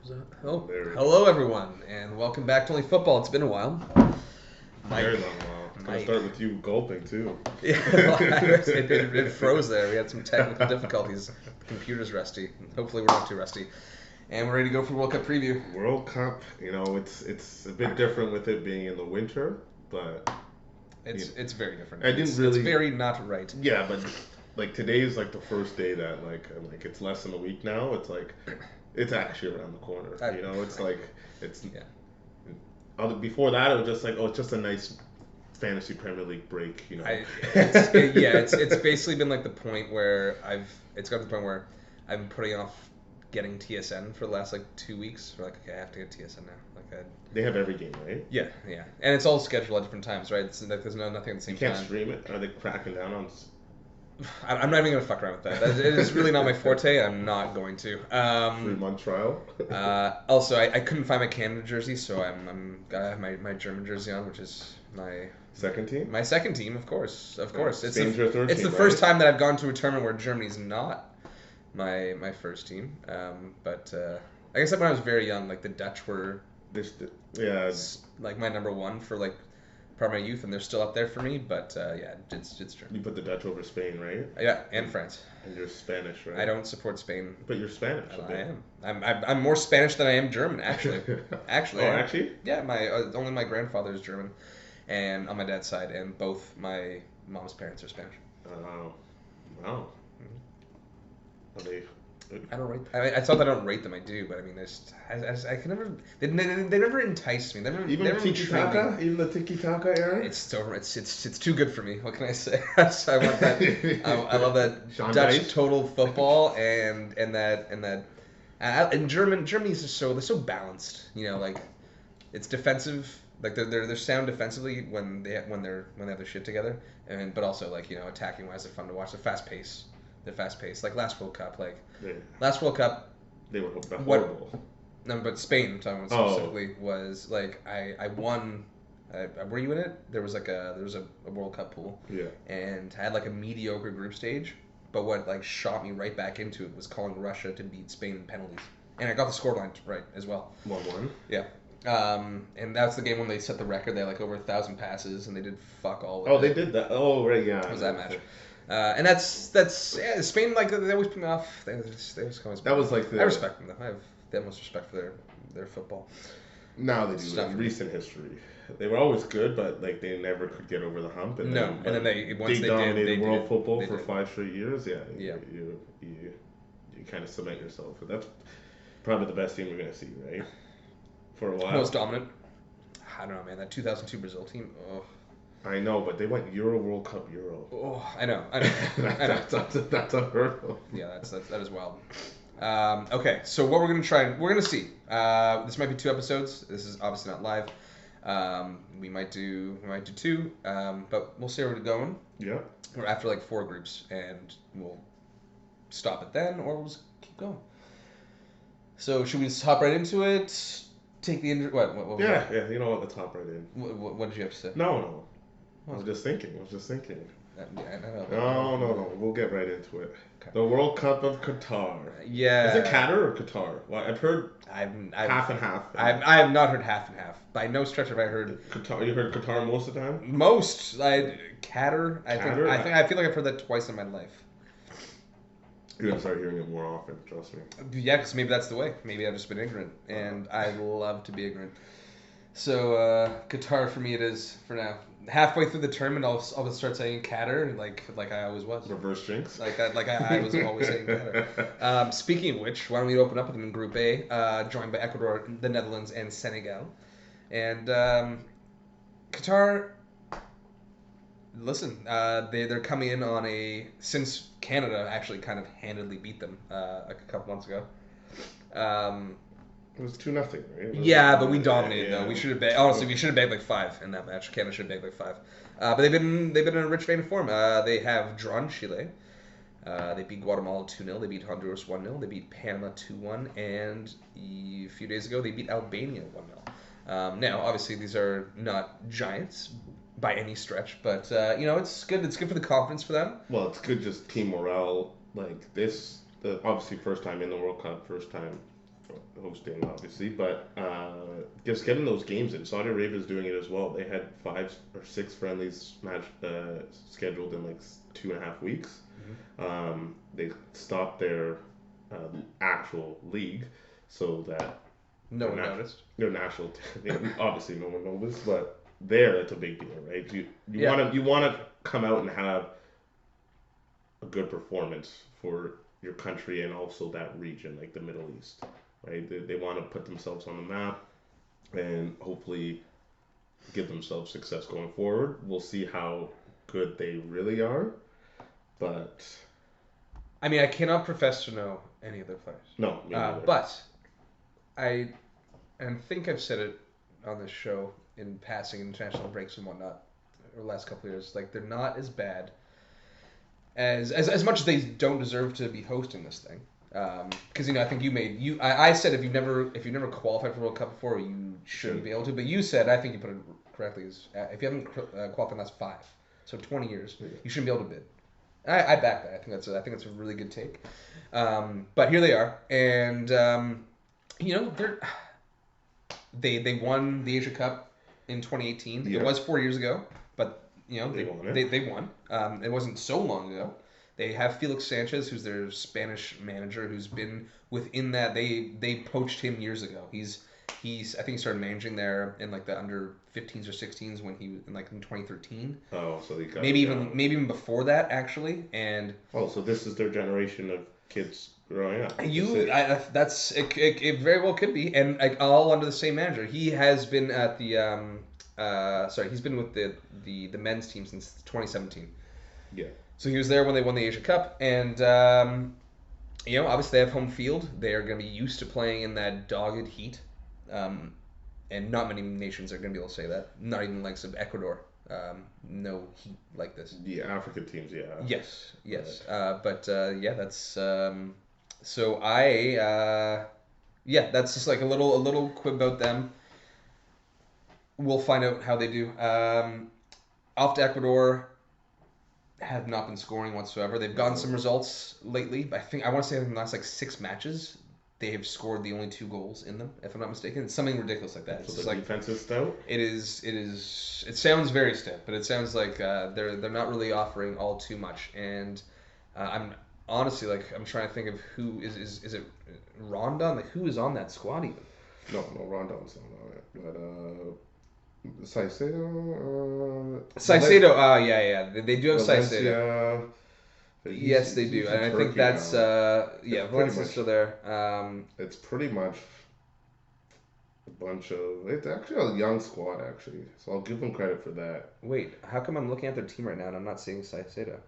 Oh, There we go. hello everyone, and welcome back to Only Football. It's been a while. Very long while. Gonna start with you gulping too. Yeah, it froze there. We had some technical difficulties. The computer's rusty. Hopefully, we're not too rusty. And we're ready to go for World Cup preview. World Cup, it's a bit different with it being in the winter, but It's very different. I didn't It's really. very not right. Yeah, but like today is like the first day that like it's less than a week now. It's like it's actually around the corner. It's like it's. Yeah. Before that, it was just like, oh, it's just a nice fantasy Premier League break. It's basically been like the point where it's got to the point where I've been putting off getting TSN for the last like 2 weeks. We're like, okay, I have to get TSN now. They have every game, right? Yeah, and it's all scheduled at different times, right? It's like there's nothing at the same You can't time. stream it. Are they cracking down on? I'm not even gonna fuck around with that. It is really not my forte. I'm not going to. 3-month trial. Also, I couldn't find my Canada jersey, so I have my German jersey on, which is my second team. My second team, of course. Spain's your third it's team, the first right? time that I've gone to a tournament where Germany's not my first team. But I guess when I was very young, like the Dutch were like my number one for like part of my youth, and they're still up there for me. But it's true. You put the Dutch over Spain, right? Yeah, and France. And you're Spanish, right? I don't support Spain. But you're Spanish. I am. I'm more Spanish than I am German, actually. Actually. Oh, actually? Yeah, only my grandfather is German, and on my dad's side, and both my mom's parents are Spanish. Oh, wow. Are they? I don't rate. It's not that I don't rate them. I do, but I mean, I can never. They never enticed me. Even tiki taka, even the tiki taka era. It's too good for me. What can I say? So I want that. I love that Sean Dutch Dyche. total football and Germany's just they're so balanced. Like it's defensive. Like they're sound defensively when they have their shit together, but also like attacking wise they're fun to watch. They're fast paced. Like last World Cup, last World Cup. They were horrible. No, but Spain, I'm talking about specifically, was like I won. Were you in it? There was a World Cup pool. Yeah. And I had like a mediocre group stage, but what like shot me right back into it was calling Russia to beat Spain in penalties, and I got the scoreline right as well. 1-1. Yeah. And that's the game when they set the record. They had like over 1,000 passes, and they did fuck all. Oh, they did that. Oh, right, yeah. It was that match. And that's Spain. Like they always put me off. They always come. That was like I respect them though. I have the utmost respect for their football. Now they do. In recent history, they were always good, but like they never could get over the hump. And then once they dominated did, world football for did. 5 straight years. Yeah. You kind of cement yourself. That's probably the best team we're gonna see, right? For a while. Most dominant. I don't know, man. That 2002 Brazil team. Oh. I know, but they went World Cup. Oh, I know. That's unheard of. Yeah, that is wild. Okay, so what we're gonna see. This might be 2 episodes. This is obviously not live. We might do 2, but we'll see where we're going. Yeah. We're after like 4 groups, and we'll stop it then, or we'll just keep going. So should we just hop right into it? Take the injury. What yeah. You know what? Let's hop right in. What did you have to say? No. I was just thinking. I know. No. We'll get right into it. Okay. The World Cup of Qatar. Yeah. Is it Qatar or Qatar? Well, I've heard half and half. I have not heard half and half. By no stretch have I heard Qatar. You heard Qatar most of the time. Most. Qatar. I feel like I've heard that twice in my life. You're gonna start hearing it more often. Trust me. Yeah, because maybe that's the way. Maybe I've just been ignorant, and I love to be ignorant. So Qatar for me it is for now. Halfway through the tournament, I'll start saying Qatar like I always was. Reverse jinx. Like I was always saying Qatar. Speaking of which, why don't we open up with them in Group A, joined by Ecuador, the Netherlands, and Senegal, and Qatar. Listen, they're coming in since Canada actually kind of handedly beat them like a couple months ago. It was 2-0, right? Yeah, but we dominated though. Yeah. We should have honestly we should have bagged like 5 in that match. Canada should have bagged like 5. But they've been in a rich vein of form. They have drawn Chile. They beat Guatemala 2-0. They beat Honduras 1-0. They beat Panama 2-1, and a few days ago they beat Albania 1-0. Now, obviously, these are not giants by any stretch, but it's good. It's good for the confidence for them. Well, it's good just team morale. Like this, obviously first time in the World Cup, first time hosting, obviously, but just getting those games in. Saudi Arabia is doing it as well. They had 5 or 6 friendlies scheduled in like 2.5 weeks. They stopped their actual league so that no one noticed. Their national, obviously no one noticed, but there it's a big deal, right? You want to come out and have a good performance for your country and also that region, like the Middle East, right? They want to put themselves on the map and hopefully give themselves success going forward. We'll see how good they really are, but I mean, I cannot profess to know any of their players. No, but I think I've said it on this show in passing international breaks and whatnot over the last couple of years. Like, they're not as bad as much as they don't deserve to be hosting this thing. Because I think I said if you've never qualified for World Cup before, you shouldn't be able to. But you said, I think you put it correctly, is if you haven't qualified in the last 5, so 20 years, you shouldn't be able to bid. I back that. I think that's a really good take. But here they are, and they won the Asia Cup in 2018. Yeah. It was 4 years ago, but they won. It wasn't so long ago. They have Felix Sanchez, who's their Spanish manager, who's been within that. They poached him years ago. He's I think he started managing there in like the under 15s or 16s when he in 2013. Oh, so he got maybe even before that actually. And so this is their generation of kids growing up. It very well could be, and all under the same manager. He has been at the he's been with the men's team since 2017. Yeah. So he was there when they won the Asia Cup, and obviously they have home field. They are going to be used to playing in that dogged heat, and not many nations are going to be able to say that. Not even the likes of Ecuador. No heat like this. The African teams, yeah. Yes. Right. That's so that's just like a little quib about them. We'll find out how they do. Off to Ecuador. Have not been scoring whatsoever. They've gotten some results lately. I want to say in the last 6 matches, they have scored the only 2 goals in them, if I'm not mistaken. It's something ridiculous like that. So the defense is stout? It is. It sounds very stout, but it sounds like they're not really offering all too much. And I'm honestly I'm trying to think of who is it Rondon? Who is on that squad even? No, Rondon's not on it. But Caicedo. They do have Caicedo. Yes, they do, and I think that's Valencia's still there. It's pretty much a bunch of. It's actually a young squad, actually. So I'll give them credit for that. Wait, how come I'm looking at their team right now and I'm not seeing Caicedo?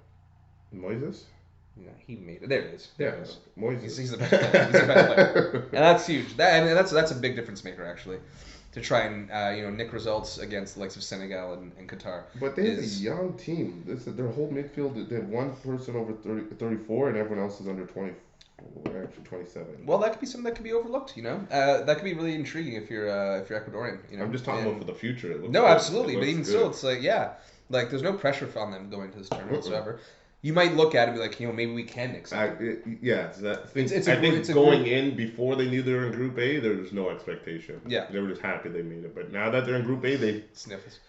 Moises? No, he made it. There it is. There it is. Moises. He's the best player. He's the best player, and that's huge. That's a big difference maker actually. To try and nick results against the likes of Senegal and Qatar. But they have a young team. Their whole midfield, they have one person over 34 and everyone else is under 24, actually 27. Well, that could be something that could be overlooked, That could be really intriguing if you're Ecuadorian, I'm just talking about for the future. Absolutely. But even still, it's there's no pressure on them going to this tournament whatsoever. You might look at it and be like, maybe we can mix it. I think going in before they knew they were in Group A, there was no expectation. Yeah. They were just happy they made it. But now that they're in Group A, they sniffers.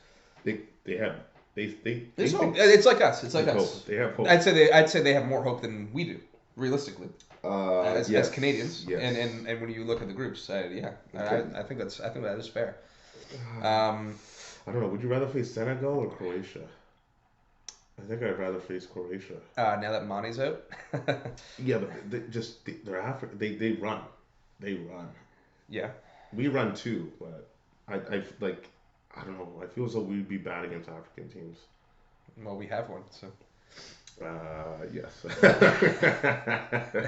They have There's hope. It's like us. It's like us. Hope. They have hope. I'd say they have more hope than we do, realistically. As Canadians. Yes. And when you look at the groups, I think that is fair. I don't know. Would you rather face Senegal or Croatia? I think I'd rather face Croatia. Now that Mane's out. Yeah, but they're African. They run. They run. Yeah. We run too, but I don't know. I feel as though we'd be bad against African teams. Well, we have one, so. Yes.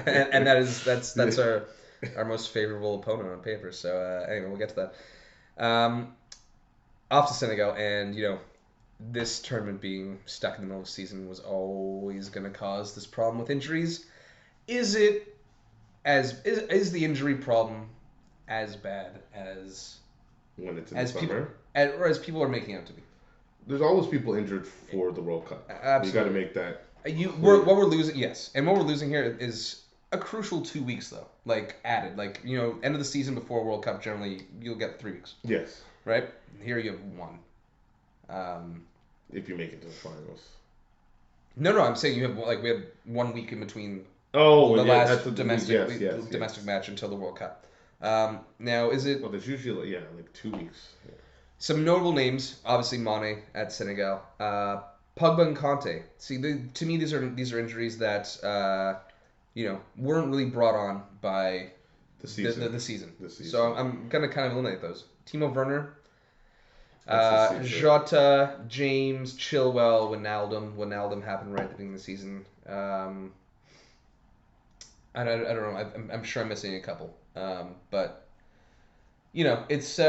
and that's our most favorable opponent on paper. So anyway, we'll get to that. Off to Senegal, and this tournament being stuck in the middle of the season was always going to cause this problem with injuries. Is the injury problem as bad as when it's in the summer? Or as people are making it out to be? There's always people injured for the World Cup. Absolutely. You got to make that. What we're losing, yes, and what we're losing here is a crucial 2 weeks though, like added. Like end of the season before World Cup, generally you'll get 3 weeks, Yes. right? Here you have one. If you make it to the finals. No, I'm saying you have we have 1 week in between Oh, the yeah, last that's domestic match until the World Cup. Now is it? Well, there's usually like 2 weeks. Yeah. Some notable names, obviously Mane at Senegal, Pogba and Conte. See, to me these are injuries that weren't really brought on by the season. The season. So I'm gonna kind of eliminate those. Timo Werner, Jota, James, Chilwell, Wijnaldum. Wijnaldum happened right at the beginning of the season. I don't know. I'm sure I'm missing a couple. But it's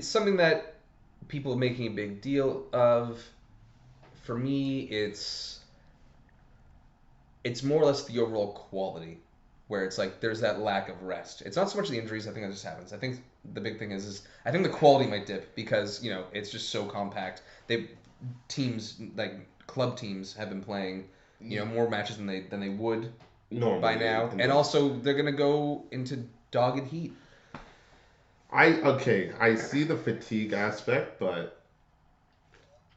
something that people are making a big deal of. For me, it's more or less the overall quality, where it's like there's that lack of rest. It's not so much the injuries. I think that just happens. I think the big thing is I think the quality might dip because it's just so compact. Teams like club teams have been playing more matches than they would normally by now, and also they're gonna go into dogged heat. I see the fatigue aspect, but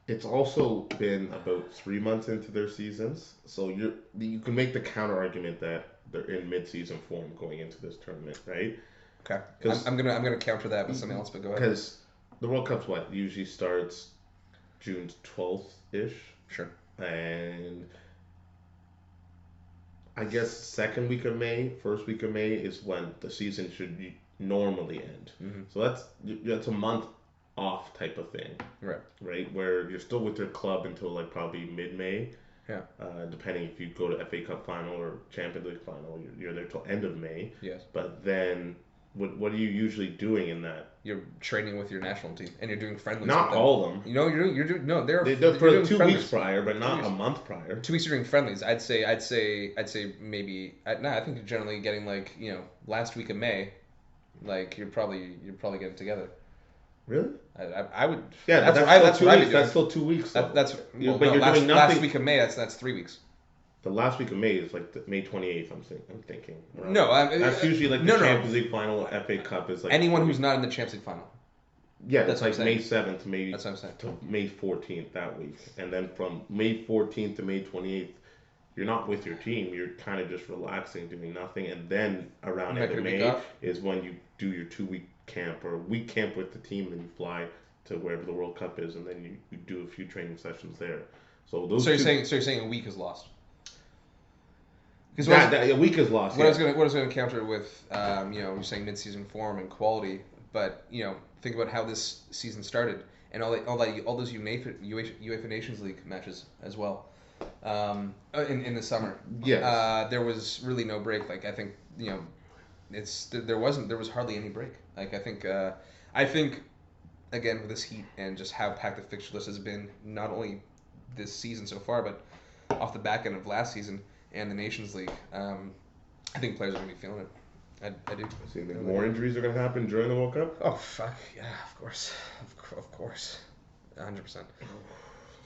it's also been about 3 months into their seasons, so you can make the counter argument that they're in mid-season form going into this tournament, right? Okay, I'm gonna counter that with something else, but go ahead. Because the World Cup's usually starts June 12th ish. Sure. And I guess second week of May, first week of May is when the season should normally end. Mm-hmm. So that's a month off type of thing. Right. Right, where you're still with your club until like probably mid-May. Yeah. Depending if you go to FA Cup final or Champions League final, you're there till end of May. Yes. But then, what are you usually doing in that? You're training with your national team, and you're doing friendlies. Not all of them. You're doing no. They're for 2 weeks prior, but not a month prior. 2 weeks you're doing friendlies. I'd say maybe. I think you're generally getting last week of May, you're probably getting together. Really? I would. Yeah, that's what I'd be doing. That's still 2 weeks. But you're doing nothing. Last week of May, that's 3 weeks. The last week of May is May 28th. I'm thinking. No, that's usually the Champions League final. FA Cup is anyone who's not in the Champions League final. Yeah, that's May 7th to May 14th that week, and then from May 14th to May 28th, you're not with your team. You're kind of just relaxing, doing nothing, and then around end of May is when you do your 2-week camp or week camp with the team, and you fly to wherever the World Cup is, and then you do a few training sessions there. So you're saying a week is lost. Because a week is lost. What I was going to counter with, you're saying mid-season form and quality, but think about how this season started and all those UEFA Nations League matches as well, in the summer. Yes. There was really no break. I think there was hardly any break. I think again with this heat and just how packed the fixture list has been, not only this season so far, but off the back end of last season and the Nations League, I think players are going to be feeling it. I do. So you think more injuries are going to happen during the World Cup? Oh, fuck. Yeah, of course. Of course. 100%.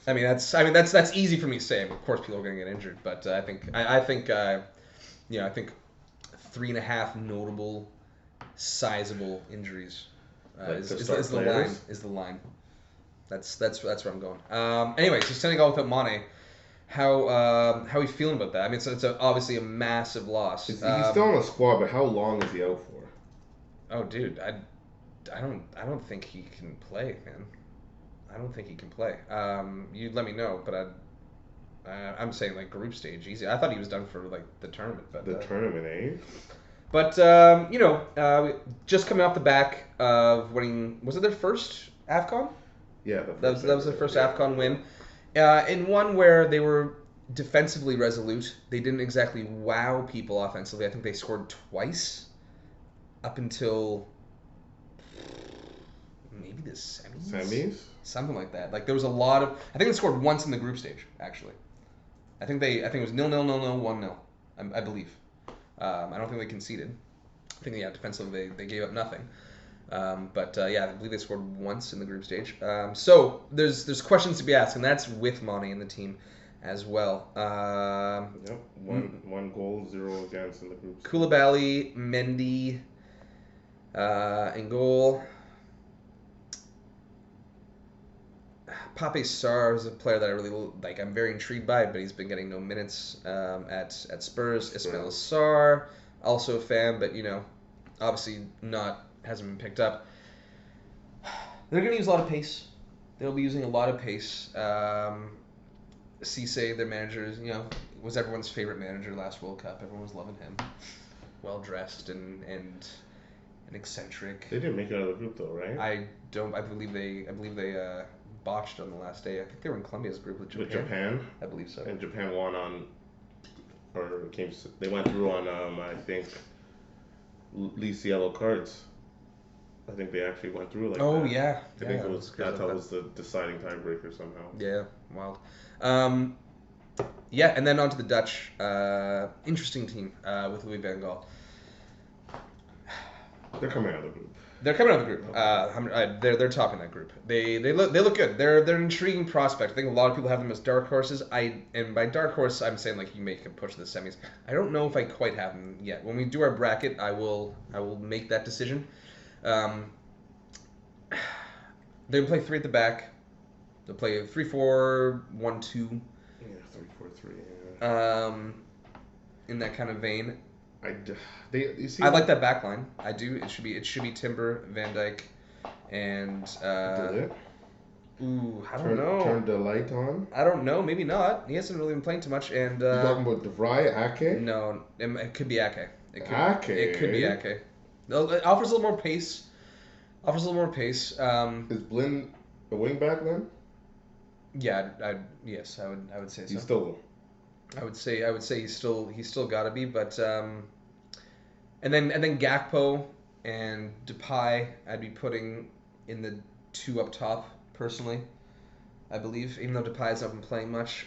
I mean, that's easy for me to say. Of course, people are going to get injured, but I think 3.5 notable, sizable injuries is the line. That's where I'm going. Anyway, so Senegal without Mane. How are you feeling about that? I mean, it's obviously a massive loss. He's still on the squad, but how long is he out for? Oh, dude, I don't think he can play, man. I don't think he can play. You let me know, but I'm saying group stage easy. I thought he was done for the tournament, but the tournament, eh? But just coming off the back of winning, was it their first AFCON? Yeah, that was their first AFCON win. In one where they were defensively resolute, they didn't exactly wow people offensively. I think they scored twice up until maybe the semis? Semis? Something like that. There was a lot of... I think they scored once in the group stage, actually. I think it was 0-0, 0-0, 1-0, I believe. I don't think they conceded. I think, defensively they gave up nothing. I believe they scored once in the group stage. So there's questions to be asked, and that's with Mane in the team. as well. Yep. One goal, 0 against in the groups. Koulibaly, Mendy, in goal. Pape Sarr is a player that I really like. I'm very intrigued by, but he's been getting no minutes at Spurs. Ismail Sarr, also a fan, but obviously not hasn't been picked up. They're going to use a lot of pace. They'll be using a lot of pace. Cisse, their manager, was everyone's favorite manager last World Cup. Everyone was loving him. Well dressed and eccentric. They didn't make it out of the group though, right? I believe they botched on the last day. I think they were in Colombia's group with Japan. With Japan, I believe so. And Japan won on, they went through on I think least yellow cards. I think they actually went through like Oh that. yeah. I think it was that was the deciding tiebreaker somehow. Yeah, wild. Yeah, and then on to the Dutch. Interesting team with Louis van Gaal. They're coming out of the group. They're coming out of the group. They're topping that group. They look good. They're an intriguing prospect. I think a lot of people have them as dark horses. And by dark horse I'm saying like you make a push to the semis. I don't know if I quite have them yet. When we do our bracket, I will make that decision. They play 3 at the back. They'll play 3-4-1-2. Yeah, 3-4-3. Yeah. In that kind of vein. I like that back line. I do. It should be Timber, Van Dijk, and ooh, I don't know. Turn the light on. I don't know. Maybe not. He hasn't really been playing too much. And you talking about De Vrij, Ake? No, it could be Ake. Ake. It could be Ake. It offers a little more pace. Is Blind a wing back then? Yeah, yes, I would say so. He's still. I would say he's still got to be, but and then Gakpo and Depay I'd be putting in the 2 up top personally. I believe, even though Depay hasn't been playing much.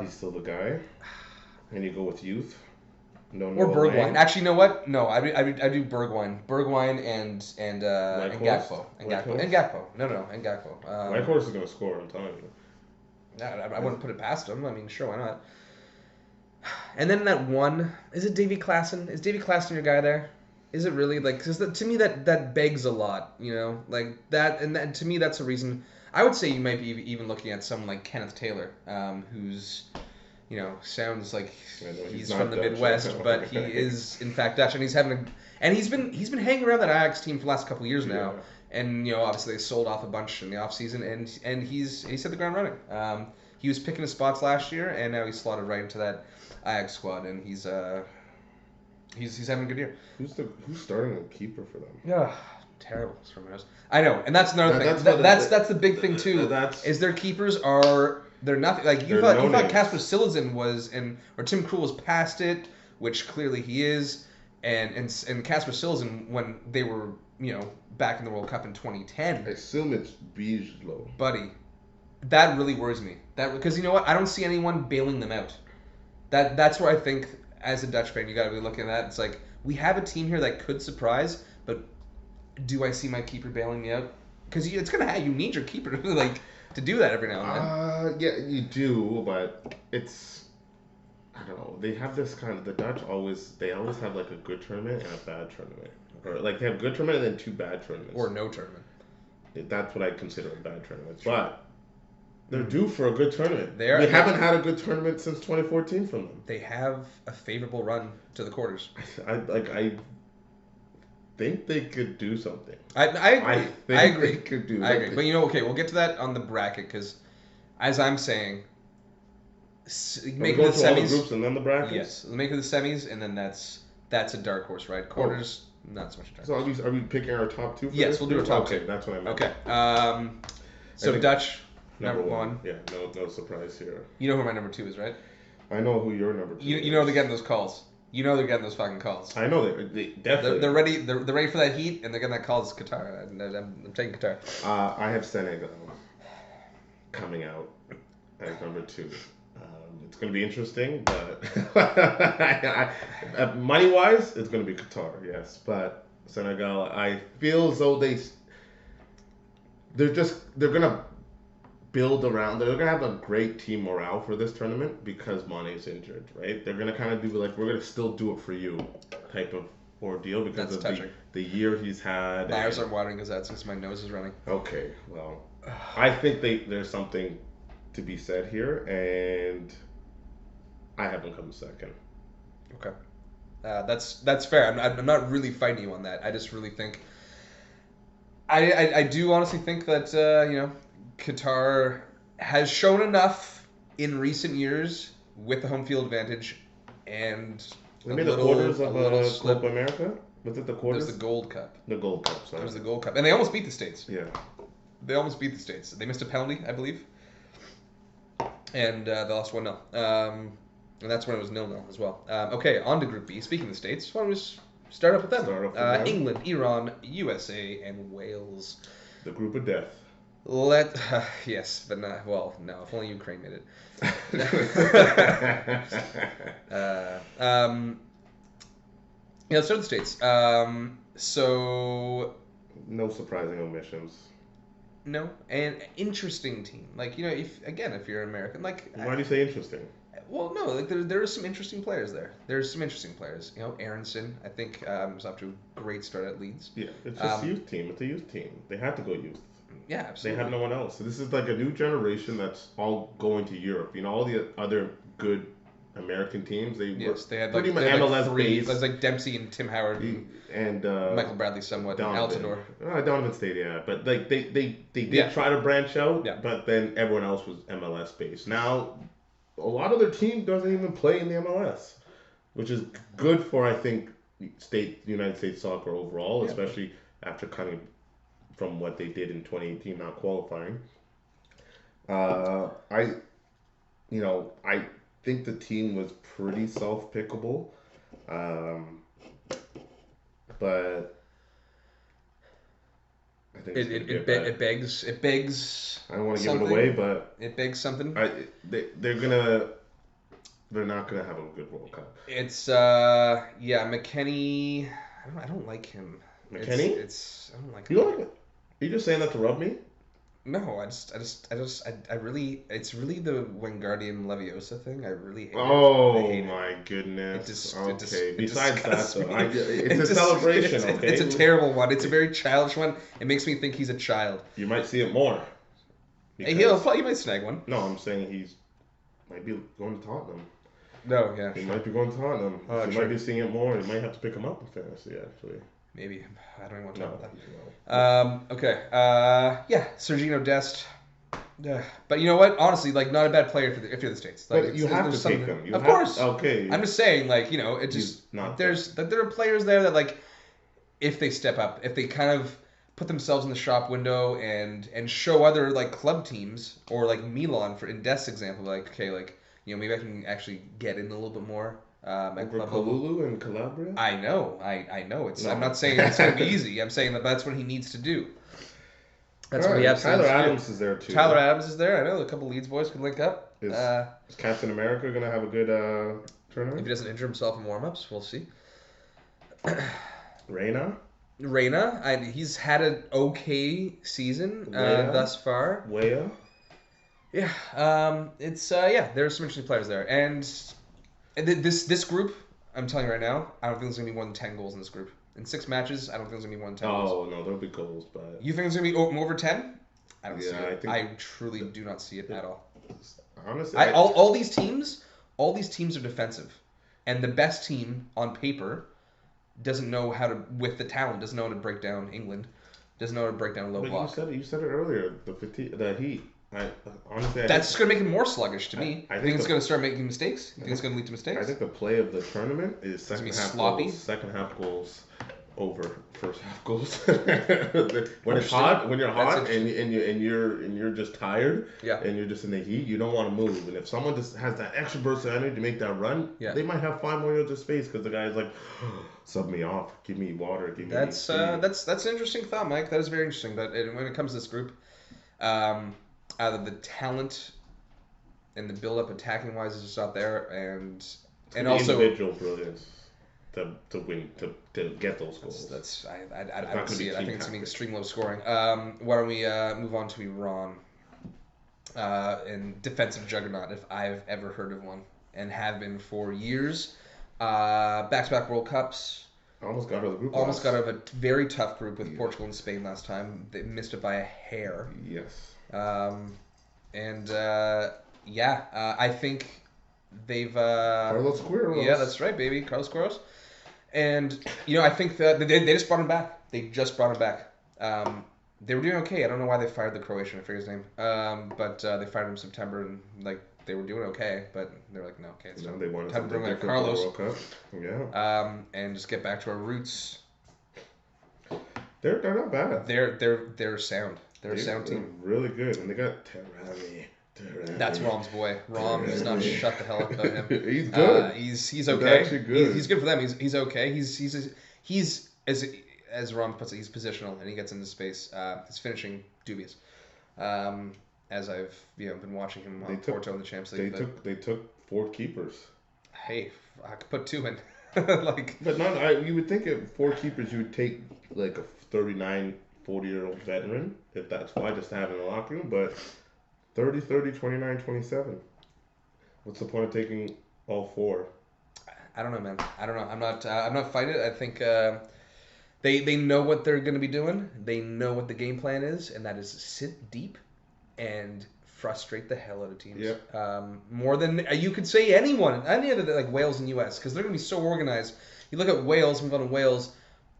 He's still the guy. And you go with youth. No. Or Bergwijn. Actually, you know what? No, I do Bergwijn. Bergwijn and Gakpo. And Gakpo. No, and Gakpo. Whitehorse is gonna score. I'm telling you. I wouldn't put it past him. I mean, sure, why not? And then that one, is it Davy Klaassen? Is Davy Klaassen your guy there? Is it really? Like, cause to me that begs a lot, like that, and that, to me that's a reason. I would say you might be even looking at someone like Kenneth Taylor, who's, sounds like he's from the Dutch. Midwest, but he is in fact Dutch, and he's been hanging around that Ajax team for the last couple of years now, and obviously they sold off a bunch in the offseason, and he's hit the ground running. He was picking his spots last year, and now he's slotted right into that Ajax squad, and he's having a good year. Who's starting a keeper for them? Yeah, terrible. I know, and that's another thing. That's the big thing too. Is their keepers they're nothing. Like you thought Kasper Silesen was, or Tim Krul was past it, which clearly he is, and Kasper Silesen when they were back in the World Cup in 2010. I assume it's Bijlo. Buddy, that really worries me. Because you know what? I don't see anyone bailing them out. That's where I think, as a Dutch fan, you got to be looking at that. It's like, we have a team here that could surprise, but do I see my keeper bailing me out? Because it's gonna have, you need your keeper to do that every now and then. Yeah, you do, but it's, I don't know. They have this kind of, the Dutch always have like a good tournament and a bad tournament, or like they have good tournament and then 2 bad tournaments, or no tournament. That's what I consider a bad tournament, but. They're due for a good tournament. We haven't had a good tournament since 2014 from them. They have a favorable run to the quarters. I think they could do something. I agree. I agree. They could do I agree. But we'll get to that on the bracket because, as I'm saying, make it the semis. All the groups and then the brackets. Yes, make it the semis, and then that's a dark horse, right? Quarters, not so much a dark horse. So are we picking our top 2? Yes, we'll do our top 2. Okay, that's what I meant. Okay. So Dutch. Number 1. Yeah, no surprise here. You know who my number 2 is, right? I know who your number 2 is. You know they're getting those calls. You know they're getting those fucking calls. I know they definitely. They're ready. They're ready for that heat, and they're getting that call. It's Qatar. I'm taking Qatar. I have Senegal coming out as number 2. It's going to be interesting, but money wise, it's going to be Qatar. Yes, but Senegal, I feel as though they're gonna build around. They're gonna have a great team morale for this tournament because Mane's injured, right? They're gonna kind of do like we're gonna still do it for you type of ordeal because That's of touching. the year he's had. My eyes aren't watering because that's since my nose is running. Okay, well, I think there's something to be said here, and I have them come second. Okay. That's fair. I'm not really fighting you on that. I just really think I do honestly think that Qatar has shown enough in recent years with the home field advantage and They made the quarters of slip. Copa America. Was it the quarters? There's the Gold Cup. The Gold Cup. Sorry. There's the Gold Cup, and they almost beat the States. Yeah. They almost beat the States. They missed a penalty, I believe, and they lost 1-0. And that's when it was 0-0 as well. Okay, on to Group B. Speaking of the States, why don't we just start up with them? Start off with them. England, Iran, USA, and Wales. The group of death. Yes, but not, well, no, if only Ukraine made it. Yeah, let's start with the States. So... No surprising omissions. No, and interesting team. Like, if you're American, like... Why do you say interesting? Well, no, like there are some interesting players there. There's some interesting players. Aronson, I think, was off to a great start at Leeds. Yeah, it's just youth team. It's a youth team. They have to go youth. Yeah, absolutely. They have no one else. So this is like a new generation that's all going to Europe. All the other good American teams, they had pretty much MLS three. based. It was like Dempsey and Tim Howard and Michael Bradley somewhat. Donovan. Altidore. Donovan stayed, yeah. But like they did try to branch out, but then everyone else was MLS based. Now a lot of their team doesn't even play in the MLS, which is good for, I think, United States soccer overall, especially after coming from what they did in 2018, not qualifying. I think the team was pretty self-pickable, but I think it begs. I don't want to give it away, but it begs something. They're not gonna have a good World Cup. It's McKennie. I don't like him. McKennie? I don't like. You don't like it? Are you just saying that to rub me? No, I really, it's really the Wingardium Leviosa thing. I really hate it. Oh my goodness. Besides that, though, it's a celebration. It's a terrible one. It's a very childish one. It makes me think he's a child. You might see it more. He might snag one. No, I'm saying he's might be going to Tottenham. No, yeah. He might be going to Tottenham. You might be seeing it more. You might have to pick him up in fantasy, actually. Maybe. I don't even want to talk about that. Okay. Sergino Dest. But you know what? Honestly, like, not a bad player if you're the States. Like, but you have to take him. Of course. Okay. I'm just saying, like, it just there are players there that, like, if they step up, if they kind of put themselves in the shop window and show other, like, club teams or like Milan in Dest's example, like, okay, like, maybe I can actually get in a little bit more. Over Kalulu and Calabria? I know. I'm not saying it's going to be easy. I'm saying that that's what he needs to do. That's what he absolutely Tyler Adams is there too. Tyler Adams is there. I know a couple Leeds boys could link up. Is Captain America going to have a good tournament? If he doesn't injure himself in warm-ups, we'll see. Reyna, he's had an okay season thus far. Weah. Yeah. There are some interesting players there, and this group, I'm telling you right now, I don't think there's gonna be more than 10 goals in this group. In 6 matches, I don't think there's gonna be more than 10 goals. Oh no, there'll be goals, but you think there's gonna be over 10? I don't see it. I think truly do not see it at all. Honestly, all these teams are defensive, and the best team on paper doesn't know how to, with the talent, doesn't know how to break down England, doesn't know how to break down a low block. You said it earlier. The Heat. That's going to make it more sluggish to me. I think it's going to start making mistakes. You think it's going to lead to mistakes? I think the play of the tournament is second half goals over first half goals. when it's hot, when you're hot and you're just tired, and you're just in the heat, you don't want to move. And if someone just has that extra burst of energy to make that run, they might have 5 more yards of space because the guy's like, sub me off, give me water, give me. That's an interesting thought, Mike. That is very interesting. But when it comes to this group, out of the talent and the build-up attacking-wise is just not there, and also individual brilliance to win to get those goals. I don't see it. I think it's gonna be extreme low scoring. Why don't we move on to Iran? and defensive juggernaut if I've ever heard of one, and have been for years. Back-to-back World Cups. Almost got out of the group. Almost got out of a very tough group with Portugal and Spain last time. They missed it by a hair. Yes. I think they've. Carlos Queiroz. Yeah, that's right, baby, Carlos Queiroz. And I think that they just brought him back. They just brought him back. They were doing okay. I don't know why they fired the Croatian. I forget his name. But they fired him in September, and they were doing okay. But they were like, no, okay, it's time. They wanted time to bring something back different Carlos. for the World Cup. Yeah. And just get back to our roots. They're not bad. They're sound. They're a sound team. They're really good, and they got Taremi. That's Rom's boy. Rom does not shut the hell up about him. He's good. He's okay. He's actually good. He's good for them. He's okay. He's as Rom puts it, he's positional and he gets into space. His finishing dubious. As I've been watching him on Porto in the Champions League. They took 4 keepers. Hey, I could put 2 in. But not. You would think of 4 keepers, you would take like a 39, 40-year-old veteran, if that's why, just to have in the locker room. But 30, 29, 27. What's the point of taking all 4? I don't know, man. I don't know. I'm not fighting it. I think they know what they're going to be doing. They know what the game plan is, and that is sit deep and frustrate the hell out of teams. Yep. More than you could say any other like Wales and US, because they're going to be so organized. You look at Wales, move on to Wales.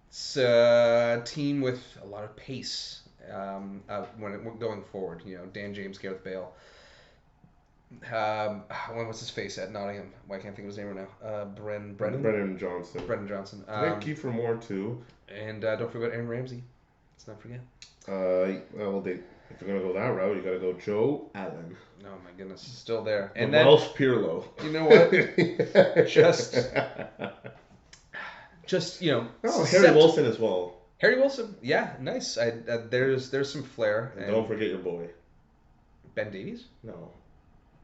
It's a team with a lot of pace when going forward. Dan James, Gareth Bale. What's his face at Nottingham? Why can't I think of his name right now? Brennan Johnson. Brennan Johnson. Kiefer Moore too. And don't forget Aaron Ramsey. Let's not forget. If you're gonna go that route, you gotta go Joe Allen. Oh my goodness, still there. And then Welsh Pirlo. You know what? just Oh, Harry Wilson as well. Harry Wilson, yeah, nice. There's some flair. And don't forget your boy. Ben Davies? No,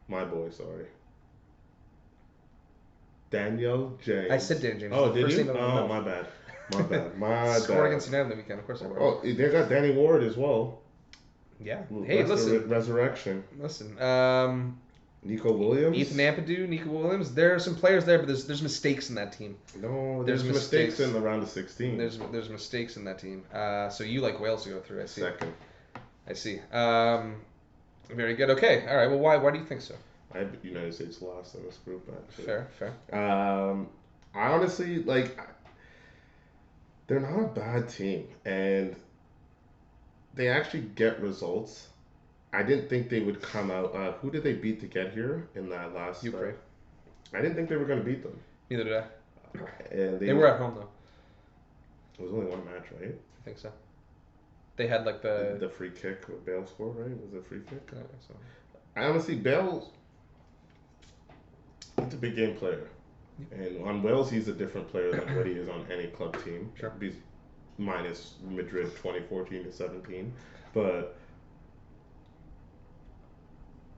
my boy. Sorry. Daniel James. I said Daniel James. Oh, did you? Oh, my bad. My bad. Scored against United the weekend, of course. Oh, they got Danny Ward as well. Yeah. Hey, listen. Resurrection. Listen. Nico Williams. Ethan Ampadu, Nico Williams. There are some players there, but there's mistakes in that team. No, there's mistakes in the round of 16. There's mistakes in that team. So you like Wales to go through? I see. Second. I see. Very good. Okay. All right. Well, why do you think so? I have United States last in this group, actually. Fair. I honestly they're not a bad team, and they actually get results. I didn't think they would come out. Who did they beat to get here in that last? Ukraine. I didn't think they were going to beat them. Neither did I. And they were at home though. It was only one match, right? I think so. They had like the free kick with Bale scored, right? Was it a free kick? I think so. I honestly, Bale, he's a big game player. And on Wales, he's a different player than what he is on any club team. Sure. He's minus Madrid 2014 to 17. But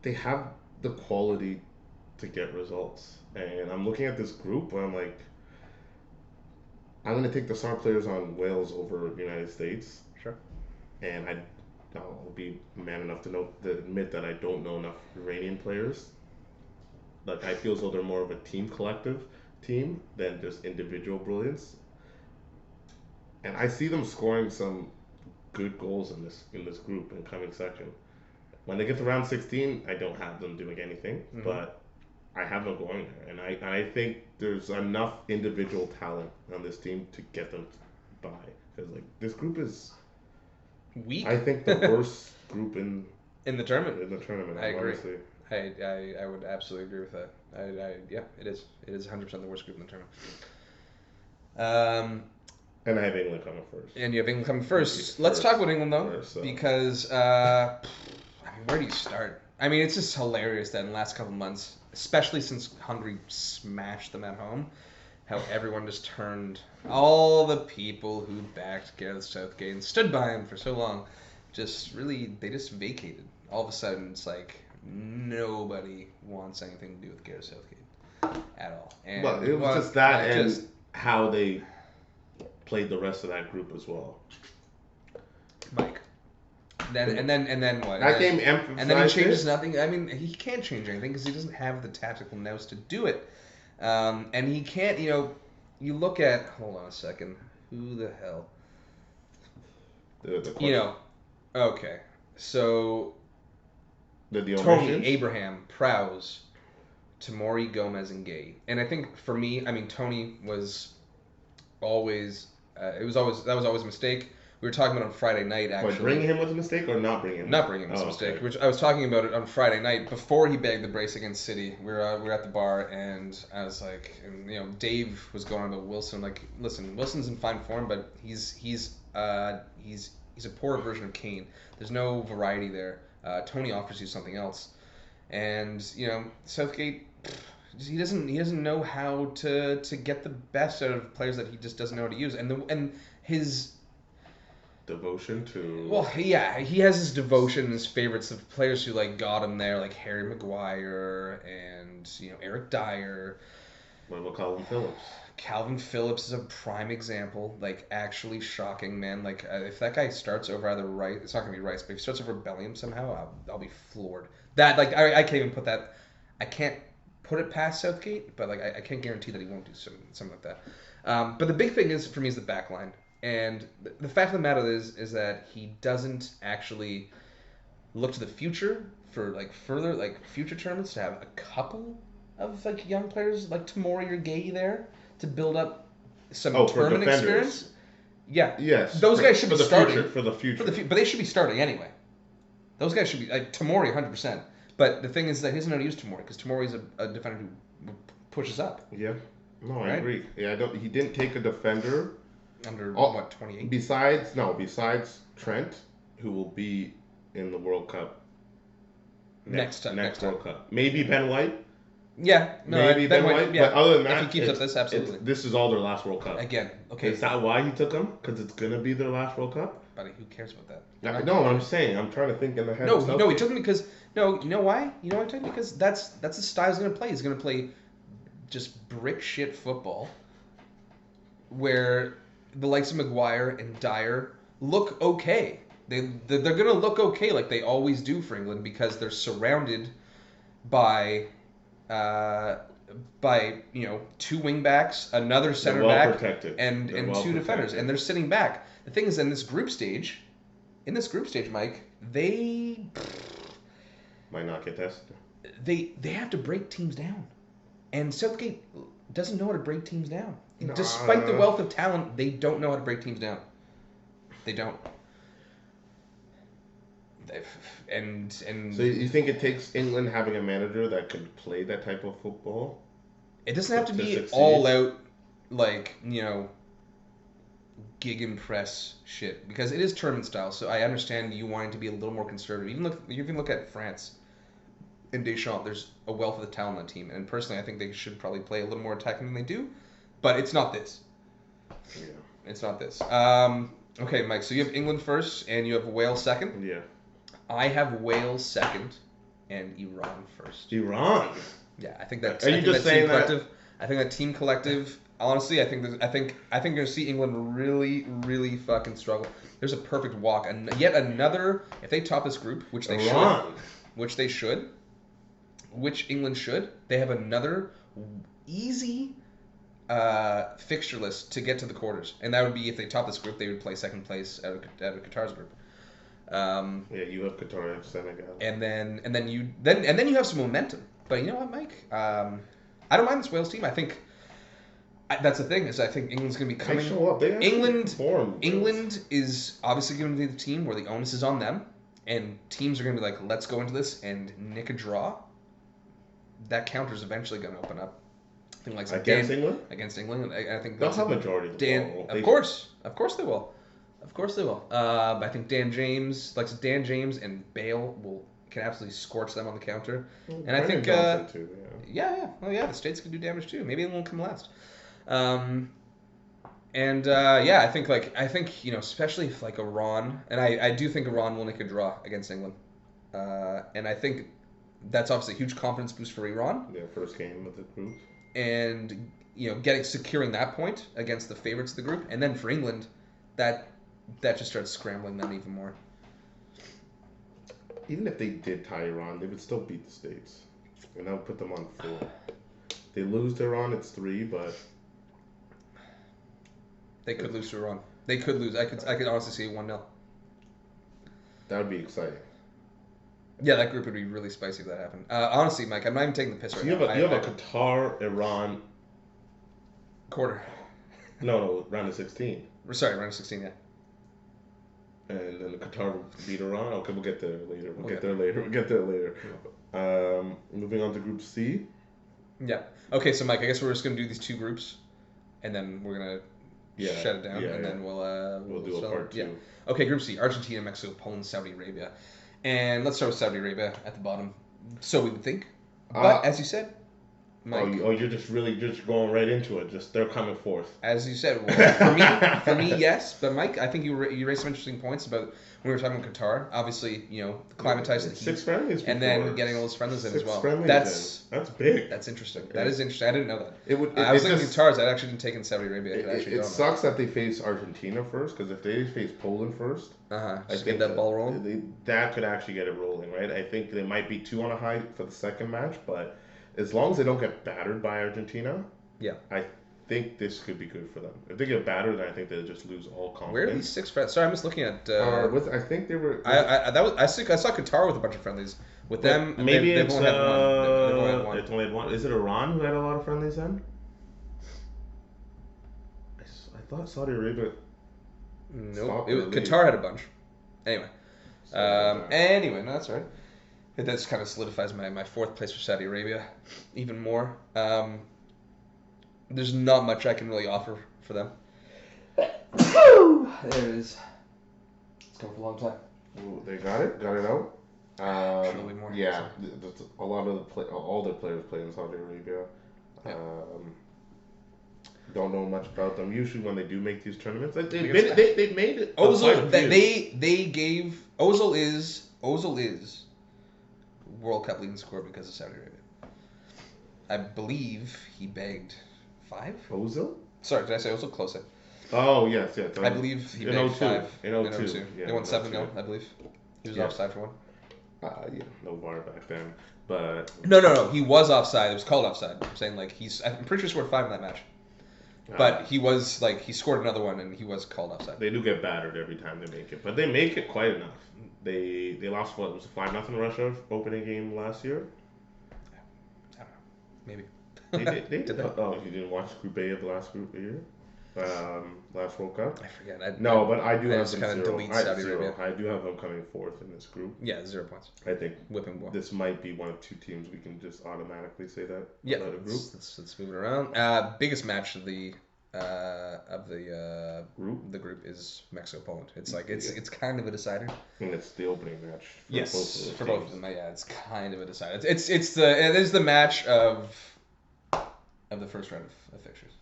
they have the quality to get results. And I'm looking at this group and I'm like, I'm going to take the star players on Wales over the United States. Sure. And I'll be man enough to admit that I don't know enough Iranian players. Like, I feel as though they're more of a collective team than just individual brilliance. And I see them scoring some good goals in this group in coming section. When they get to round 16, I don't have them doing anything, but I have them going there. And I think there's enough individual talent on this team to get them by. Because this group is weak. I think the worst group in the tournament. I agree. Honestly. I would absolutely agree with that. Yeah, it is. It is 100% the worst group in the tournament. And I have England coming first. And you have England coming first. Let's talk about England though, because where do you start? I mean, it's just hilarious that in the last couple of months, especially since Hungary smashed them at home, how everyone just turned, all the people who backed Gareth Southgate and stood by him for so long, they just vacated. All of a sudden, it's like nobody wants anything to do with Gareth Southgate at all. And well, it was just that and how they played the rest of that group as well. Mike. then what? That game emphasized and then he changes it. nothing. I mean, he can't change anything because he doesn't have the tactical nous to do it. And he can't. You look at. Hold on a second. Who the hell? The Okay. So the Tony, omissions? Abraham, Prowse, Tamori, Gomez, and Gay. And I think for me, I mean, Tony was always. That was always a mistake. We were talking about it on Friday night, actually. But bringing him was a mistake or not bringing him? Not bringing him was a mistake. Okay. Which I was talking about it on Friday night before he bagged the brace against City. We were at the bar, and I was like, and, Dave was going on about Wilson. Like, listen, Wilson's in fine form, but he's a poor version of Kane. There's no variety there. Tony offers you something else, and Southgate. He doesn't know how to get the best out of players that he just doesn't know how to use, and his devotion to. Well, yeah, he has his devotion and his favorites of players who got him there, like Harry Maguire and Eric Dyer. What about Calvin Phillips? Calvin Phillips is a prime example, actually shocking, man. If that guy starts over either right, it's not gonna be Rice, but if he starts over Bellingham somehow, I'll be floored. That I can't even put that. I can't put it past Southgate, but I can't guarantee that he won't do something like that. But the big thing is for me is the back line. And the fact of the matter is that he doesn't actually look to the future for further future tournaments to have a couple of young players like Tamori or Gay there to build up some tournament experience. Yeah. Yes. Those guys should be starting for the future. But they should be starting anyway. Those guys should be Tamori 100%. But the thing is that he doesn't know how to use Tamori because Tamori is a defender who pushes up. Yeah. No, I right? agree. Yeah, he didn't take a defender. Under 28? Besides Trent, who will be in the World Cup next World Cup. Maybe Ben White. Yeah, no, maybe Ben White. Yeah. But other than that, if he keeps up this, absolutely. This is all their last World Cup. Again, okay. Is that why he took them? Because it's gonna be their last World Cup. Buddy, who cares about that? No, I'm saying I'm trying to think in the head. No, he took him because you know why? You know why he took him? Because that's the style he's gonna play. He's gonna play just brick shit football, where the likes of Maguire and Dyer look okay. They're gonna look okay like they always do for England because they're surrounded by two wing backs, another center back, protected. and two defenders, and they're sitting back. The thing is, in this group stage, Mike, they might not get tested. They have to break teams down, and Southgate doesn't know how to break teams down. Despite the wealth of talent, they don't know how to break teams down. They don't. And so you think it takes England having a manager that could play that type of football? It doesn't have to be all out gegenpress shit because it is tournament style. So I understand you wanting to be a little more conservative. You can look at France and Deschamps. There's a wealth of the talent on the team, and personally, I think they should probably play a little more attacking than they do. But it's not this. Yeah. It's not this. Okay, Mike. So you have England first, and you have Wales second. Yeah. I have Wales second, and Iran first. Iran. Yeah, I think that's. Are you just saying that? I think that team collective. Honestly, I think you're gonna see England really, really fucking struggle. There's a perfect walk, and yet another. If they top this group, which they should, which England should, they have another easy fixture list to get to the quarters, and that would be if they top this group, they would play second place out of Qatar's group. Yeah, you have Qatar and Senegal, and then you have some momentum. But you know what, Mike? I don't mind this Wales team. I think that's the thing is I think England's going to be coming. They show up. England is obviously going to be the team where the onus is on them, and teams are going to be like, let's go into this and nick a draw. That counter's eventually going to open up. I think against England. Against England, I think they'll have majority of the ball. Of course they will. Of course they will. I think Dan James and Bale can absolutely scorch them on the counter. And I think too, yeah. Well, yeah, the States can do damage too. Maybe it won't come last. I think especially if Iran, and I do think Iran will nick a draw against England. And I think that's obviously a huge confidence boost for Iran. Yeah, first game of the group. And securing that point against the favorites of the group, and then for England, that just starts scrambling them even more. even if they did tie Iran, they would still beat the States, and that would put them on 4. They lose to Iran, it's 3, but They could lose to Iran. They could lose. I could honestly see 1-0. that would be exciting. Yeah, that group would be really spicy if that happened. Honestly, Mike, I'm not even taking the piss So right you now. have a Qatar, Iran. Quarter. No, round of 16. Sorry, round of 16, yeah. And then the Qatar beat Iran. Okay, we'll get there later. We'll get there later. Moving on to Group C. Yeah. Okay, so Mike, I guess we're just gonna do these 2 groups, and then we're gonna shut it down, and then we'll do a part 2. Yeah. Okay, Group C: Argentina, Mexico, Poland, Saudi Arabia, and let's start with Saudi Arabia at the bottom. So we would think, but as you said, Mike. You're just going right into it. Just they're coming forth. As you said, well, for me, yes. But Mike, I think you raised some interesting points about when we were talking about Qatar. Obviously, acclimatized to the heat. 6 friendlies, and then getting all those friendlies in as well. That's big. That's interesting. That is interesting. I didn't know that. I was thinking Qatars. I actually didn't take in Saudi Arabia. It sucks that they face Argentina first, because if they face Poland first, I think that ball rolling. That could actually get it rolling, right? I think they might be 2 on a high for the second match, but as long as they don't get battered by Argentina, I think this could be good for them. If they get battered, then I think they'll just lose all confidence. Where are these 6 friends? Sorry, I'm just looking at. I think they were. I saw Qatar with a bunch of friendlies. With them, maybe they've only had one. It's only had one. Is it Iran who had a lot of friendlies then? I thought Saudi Arabia. Nope. Qatar had a bunch. Anyway. Anyway, no, that's all right. That just kind of solidifies my 4th place for Saudi Arabia even more. There's not much I can really offer for them. There it is. It's going for a long time. Ooh, they got it out. Surely more. Yeah, a lot of all their players play in Saudi Arabia. Yeah. Don't know much about them. Usually, when they do make these tournaments, they've made it. Ozil, they gave Ozil is World Cup leading scorer because of Saudi Arabia. I believe he bagged 5. Ozil? Sorry, did I say Ozil? Close it. Oh yes. I believe he bagged 5 in 02. Yeah, they won 7-0, I believe. He was offside for one. No VAR back then, but no. He was offside. It was called offside. I'm saying I'm pretty sure he scored 5 in that match. But he scored another one and he was called offside. They do get battered every time they make it, but they make it quite enough. They lost what was it 5-0 Russia opening game last year? I don't know. Maybe. They did. Oh, you didn't watch Group A of the last group year? Last World Cup? I forget. But I do have them kind of delete Saudi Arabia. I do have them coming 4th in this group. Yeah, 0 points. I think whipping ball. This might be one of 2 teams we can just automatically say that. Yeah, group. Let's move it around. Biggest match of the group. The group is Mexico Poland. It's it's kind of a decider. And it's the opening match. For both of them. Yeah, it's kind of a decider. It is the match of the first round of fixtures.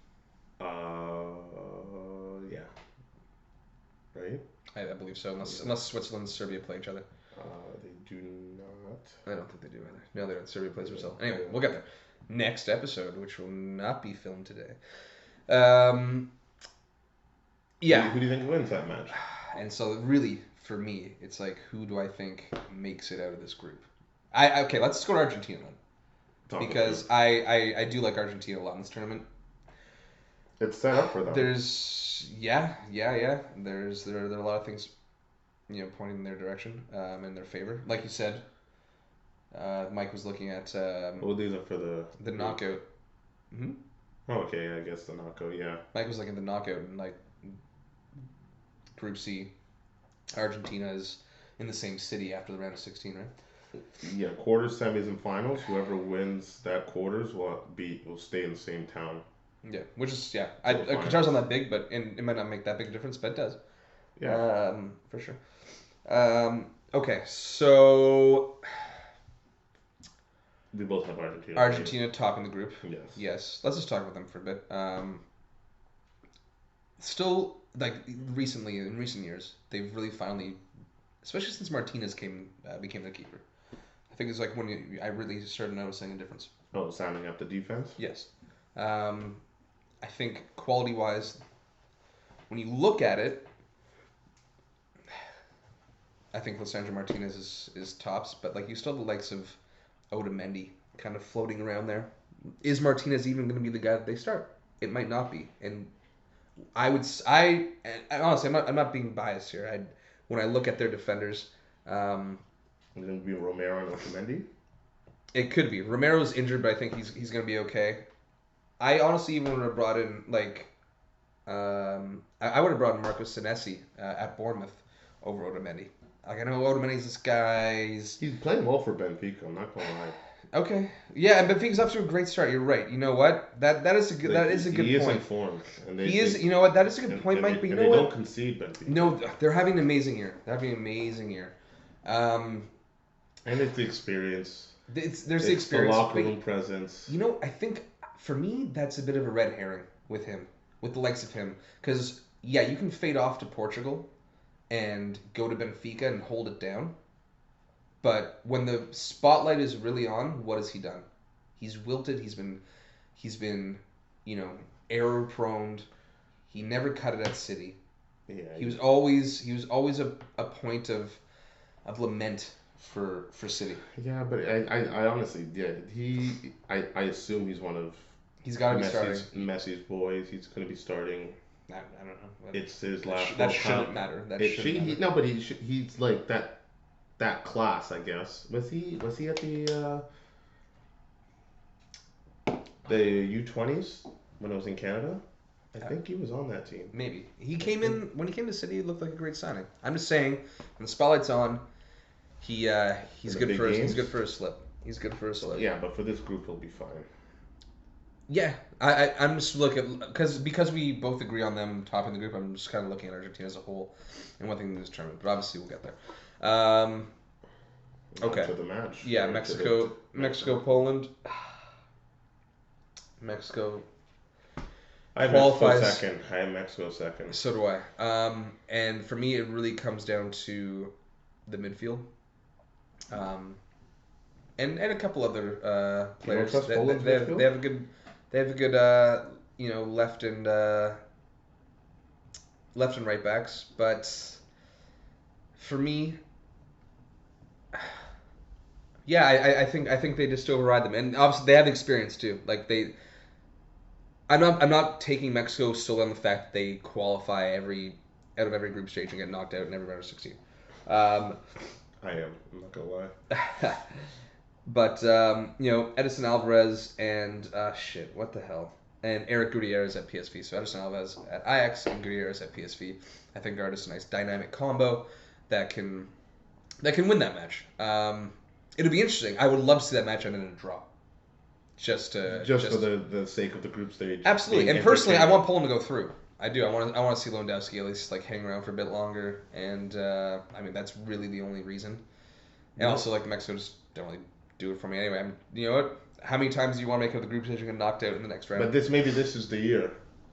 Yeah. Right? I believe so, unless Switzerland and Serbia play each other. They do not. I don't think they do either. No, they don't. Serbia plays Brazil. Anyway, we'll get there. Next episode, which will not be filmed today. Yeah. Who do you think wins that match? And so, really, for me, it's like, who do I think makes it out of this group? Okay, let's go to Argentina then. Because I do like Argentina a lot in this tournament. It's set up for them. There are a lot of things, pointing in their direction, in their favor. Like you said, Mike was looking at. These are for the knockout. Mm-hmm. Oh, okay, I guess the knockout. Yeah. Mike was looking at the knockout and Group C. Argentina is in the same city after the round of 16, right? Yeah, quarters, semis, and finals. Whoever wins that quarters will stay in the same town. Yeah, which is Qatar's not that big, but it might not make that big a difference, but it does. Yeah, for sure. Okay, so we both have Argentina. Argentina topping the group. Yes. Yes. Let's just talk about them for a bit. Still, in recent years, they've really finally, especially since Martinez became the keeper. I think it's when I really started noticing a difference. Oh, sounding up the defense? Yes. I think quality-wise, when you look at it, I think Lissandro Martinez is tops, but like you still have the likes of Otamendi kind of floating around there. Is Martinez even going to be the guy that they start? It might not be, and I honestly I'm not being biased here. When I look at their defenders, um, It's going to be Romero and Otamendi. it could be Romero's injured, but I think he's going to be okay. I honestly even would have brought in like I would have brought in Marco Senesi at Bournemouth over Otamendi. Like I know Otamendi's this guy's He's playing well for Benfica. I'm not gonna lie. okay. Yeah, and Benfica's up to a great start. You're right. You know what? That is a good Like, that is a good he is point. informed, and He is. You know what? That is a good point, Mike. But you know they what? don't concede Benfica. No, they're having an amazing year. They're having an amazing year. And it's the experience. There's the experience. The locker but, room presence. you know, I think for me that's a bit of a red herring with him, with the likes of him, because yeah, you can fade off to Portugal and go to Benfica and hold it down. But when the spotlight is really on, what has he done? He's wilted. He's been, you know, error prone. He never cut it at City. Yeah, He was always a point of lament for City. Yeah, but I honestly, yeah, I assume he's one of He's got to be starting. Messi's boys. He's going to be starting. I don't know. It's his last. That shouldn't matter. No, but he's like that class, I guess. Was he at the U20s when I was in Canada? I think he was on that team. Maybe he came in when he came to City. He looked like a great signing. I'm just saying, when the spotlight's on, he's good for he's good for a slip. He's good for a slip. Yeah, but for this group, he'll be fine. Yeah, I'm just looking because we both agree on them topping the group. I'm just kind of looking at Argentina as a whole and one thing in this tournament. But obviously we'll get there. Okay. To the match. Yeah, Mexico, Poland. Mexico. I have qualifies Mexico second. I have Mexico second. So do I. And for me, it really comes down to the midfield. And a couple other players. You don't trust Poland's midfield? They have a good left and right backs, but for me, yeah, I think they just override them, and obviously they have experience too. Like I'm not taking Mexico still on the fact that they qualify out of every group stage and get knocked out in every round of 16. I am. I'm not gonna lie. But Edison Alvarez and what the hell? And Eric Gutierrez at PSV. So Edison Alvarez at Ajax and Gutierrez at PSV. I think are just a nice dynamic combo that can win that match. It'll be interesting. I would love to see that match end in a draw. Just for the sake of the group stage. Absolutely. And personally, I want Poland to go through. I do. I want to see Lewandowski at least like hang around for a bit longer. And I mean that's really the only reason. And also like Mexico just don't really do it for me anyway. You know what? How many times do you want to make it to the group stage and get knocked out in the next round? But maybe this is the year.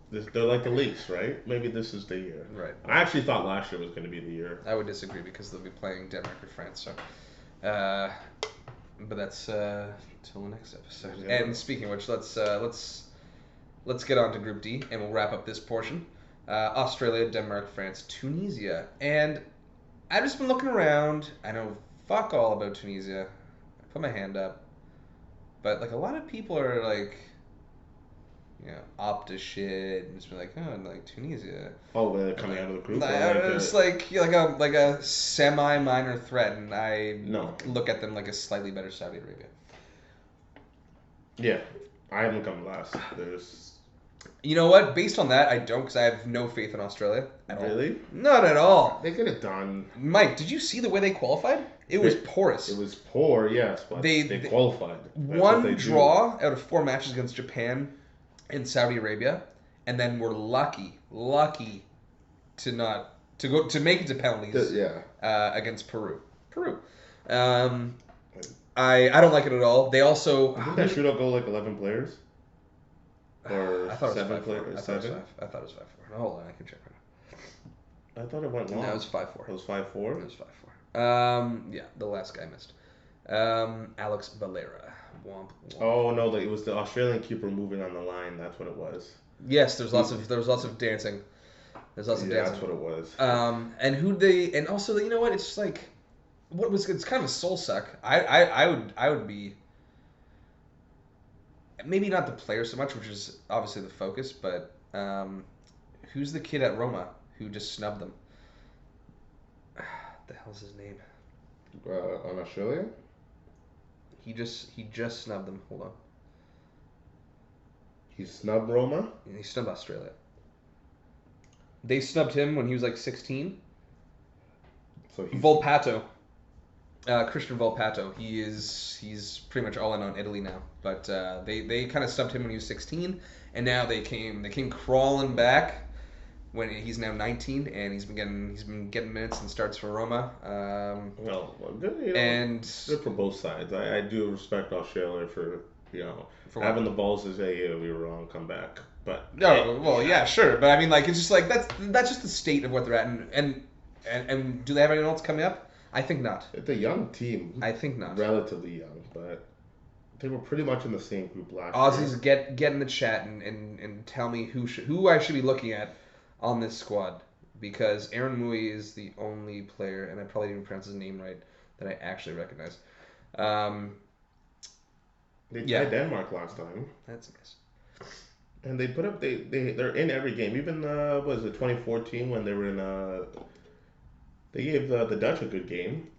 They're like the Leafs, right? Maybe this is the year. Right. I actually thought last year was going to be the year. I would disagree because they'll be playing Denmark or France. So, but that's till the next episode. Yeah. And speaking of which, let's get on to Group D and we'll wrap up this portion. Australia, Denmark, France, Tunisia, and I've just been looking around. I know fuck all about Tunisia. Put my hand up, but like a lot of people are like, Opta shit and just be like, oh, like Tunisia. Oh, they're coming out of the group. It's like a semi-minor threat, and I look at them like a slightly better Saudi Arabia. Yeah, I haven't come last. You know what? Based on that, I don't, because I have no faith in Australia at all. Really? Not at all. They could have done. Mike, did you see the way they qualified? It was porous. It was poor, yes, but they qualified. That's one draw out of 4 matches against Japan and Saudi Arabia, and then we're lucky to make it to penalties. Against Peru. I don't like it at all. They also didn't that shootout go like 11 players? Or I thought 7 players? I thought it was 5-4. Hold on, I can check right now. I thought it went long. No, it was 5-4. It was 5-4? It was 5-4. Yeah, the last guy missed. Alex Valera. Womp. Oh no, it was the Australian keeper moving on the line. That's what it was. Yes, there was lots of dancing. There's lots of Yeah, dancing. that's what it was. And also, you know what? It's just like, it's kind of a soul suck. I would be, maybe not the player so much, which is obviously the focus, but who's the kid at Roma who just snubbed them? The hell's his name? On Australia? He just snubbed them. Hold on. He snubbed Roma? He snubbed Australia. They snubbed him when he was like 16. So he's Volpato. Christian Volpato. He's pretty much all in on Italy now. But they kind of snubbed him when he was 16, and now they came crawling back when he's now 19, and he's been getting minutes and starts for Roma. well, good, you know, And good for both sides. I do respect Australia for having the balls to say, yeah, we were wrong, come back. But no, well, yeah, sure, but I mean, like, it's just like that's just the state of what they're at, and do they have anyone else coming up? I think not. It's a young team. I think not. Relatively young, but they were pretty much in the same group last Aussies, year. get in the chat and tell me who I should be looking at on this squad, because Aaron Mui is the only player, and I probably didn't pronounce his name right, that I actually recognize. They played Denmark last time. That's a guess. And they put up they're in every game. Even what was it 2014 when they were in they gave the Dutch a good game.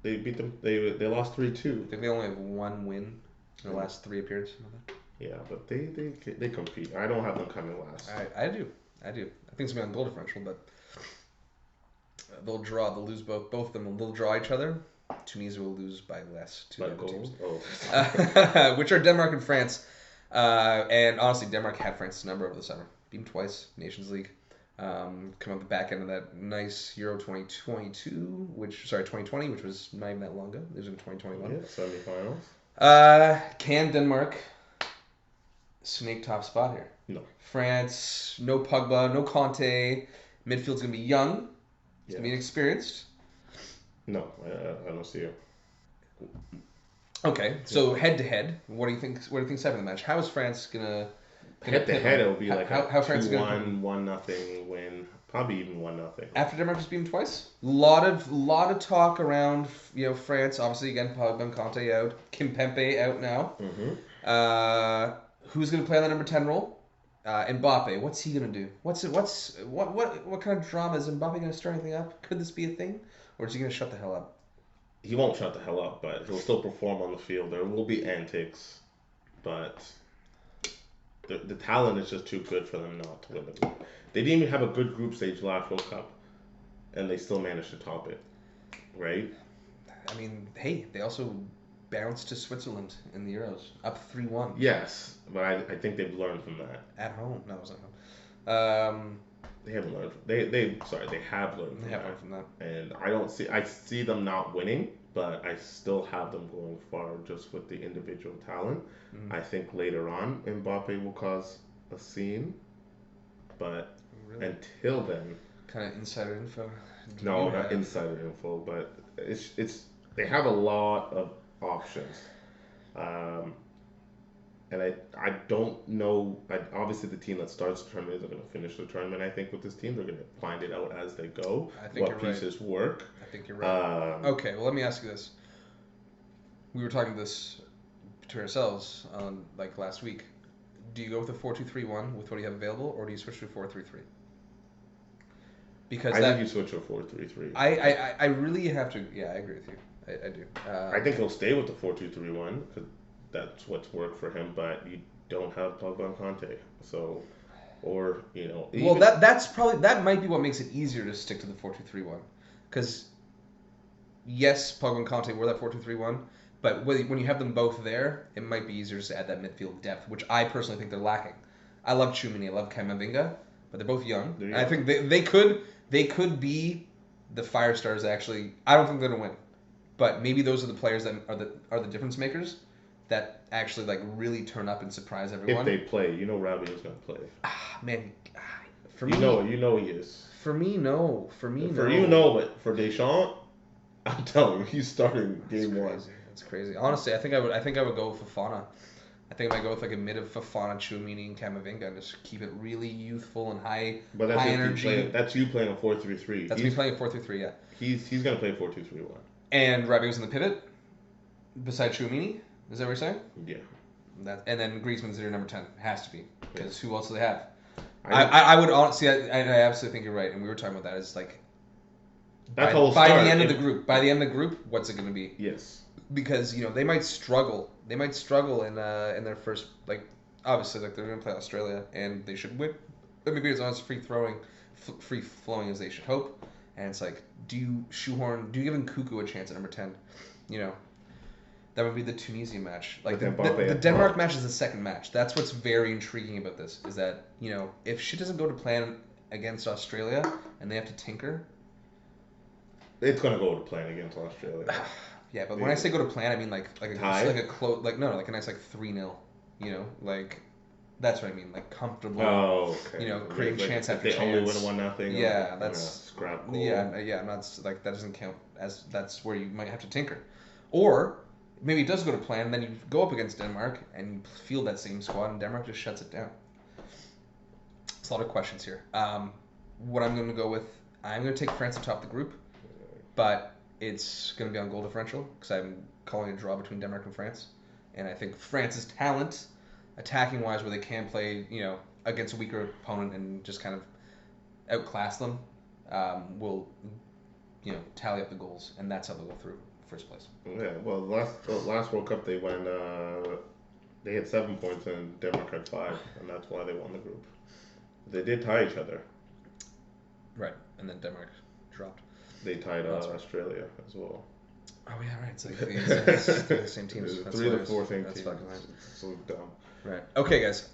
They beat them. They lost 3-2. I think they only have one win in the last 3 appearances. Yeah, but they compete. I don't have them coming last. I do. I think it's gonna be on goal differential, but they'll draw. They'll lose both of them. They'll draw each other. Tunisia will lose by less to the other teams, which are Denmark and France. And honestly, Denmark had France's number over the summer. Beat them twice, Nations League. Come up the back end of that nice Euro 2020, which was not even that long ago. It was in 2021. Yeah, semifinals. Can Denmark snake top spot here? No. France, no Pogba, no Conte. Midfield's gonna be young. It's gonna be inexperienced. No, I don't see it. Okay, so head to head, what do you think? What do you think's happening in the match? How is France gonna? Head to head, it'll be like how France 2-1, 1-0 win, probably even 1-0. After Denmark just beat them twice. Lot of talk around France. Obviously, again, Pogba and Conte out. Kimpembe out now. Mm-hmm. Who's gonna play on the number 10 role? Mbappe. What's he gonna do? What kind of drama is Mbappe gonna stir anything up? Could this be a thing, or is he gonna shut the hell up? He won't shut the hell up, but he'll still perform on the field. There will be antics, but the talent is just too good for them not to win the group. They didn't even have a good group stage last World Cup, and they still managed to top it, right? I mean, hey, they also bounced to Switzerland in the Euros, up 3-1. Yes, but I think they've learned from that. At home. No, it was at home. They haven't learned. They have learned from that. And I see them not winning, but I still have them going far just with the individual talent. Mm-hmm. I think later on Mbappe will cause a scene, but until then, kind of insider info. No, not insider info, but it's they have a lot of options. And I don't know. Obviously, the team that starts the tournament isn't going to finish the tournament. I think with this team, they're going to find it out as they go. I think what pieces work. I think you're right. Okay, well, let me ask you this. We were talking this to ourselves on last week. Do you go with a 4-2-3-1 with what you have available, or do you switch to a 4-3-3? Because I think you switch to a 4-3-3. I really have to. Yeah, I agree with you. I do. I think he'll stay with the 4-2-3-1 because that's what's worked for him, but you don't have Pogba and Conte, so Well, that might be what makes it easier to stick to the 4-2-3-1, because yes, Pogba and Conte were that 4-2-3-1, but when you have them both there, it might be easier to add that midfield depth, which I personally think they're lacking. I love Tchouaméni, I love Camavinga, but they're both young. Young. I think they could be the fire stars. Actually, I don't think they're gonna win, but maybe those are the players that are the difference makers, that actually really turn up and surprise everyone. If they play, Rabiot's gonna play. Man, for me, you know he is. For me, no. For you, no, but for Deschamps, I'm telling you, he's starting game one. That's crazy. Honestly, I think I would go with Fofana. I think I might go with like a mid of Fofana, Tchouaméni, and Camavinga, and just keep it really youthful and high But high energy. that's you playing a 4-3-3. That's me playing a 4-3-3. Yeah. He's gonna play 4-2-3-1. And Rabiot's in the pivot beside Tchouaméni. Is that what you're saying? Yeah. And then Griezmann's your number 10. Has to be, because who else do they have? I I would honestly, I absolutely think you're right, and we were talking about that. It's like that's by the end of the group. By the end of the group, what's it going to be? Yes. Because they might struggle. They might struggle in their first, like, obviously, like, they're going to play Australia, and they should win. But maybe it's not as free flowing as they should hope. And it's like, do you give Nkunku a chance at number 10? That would be the Tunisia match. Like the Denmark match is the second match. That's what's very intriguing about this, is that, if shit doesn't go to plan against Australia and they have to tinker. It's gonna go to plan against Australia. Yeah, but when I say go to plan, I mean like a close, like a nice like 3-0. Like that's what I mean, like comfortable. Oh, okay. Creating chance after chance. They only win 1-0. Yeah, that's scrap goal. Yeah. I'm not like that doesn't count as that's where you might have to tinker, or maybe it does go to plan, and then you go up against Denmark and you field that same squad, and Denmark just shuts it down. It's a lot of questions here. What I'm going to go with, I'm going to take France atop the group, but it's going to be on goal differential because I'm calling a draw between Denmark and France, and I think France's talent, attacking wise, where they can play, against a weaker opponent and just kind of outclass them, will, tally up the goals, and that's how they'll go through first place. Yeah, well, the last World Cup they went, they had 7 points and Denmark had 5, and that's why they won the group. They did tie each other. Right, and then Denmark dropped. They tied Australia as well. Oh yeah, right. It's like the same teams. That's 3 of the 4 same teams. It's so dumb. Right. Okay, guys.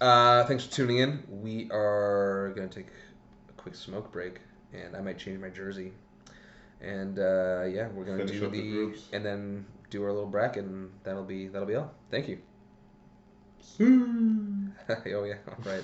Thanks for tuning in. We are gonna take a quick smoke break, and I might change my jersey. And we're gonna do the and then do our little bracket, and that'll be all. Thank you. Oh yeah, all right.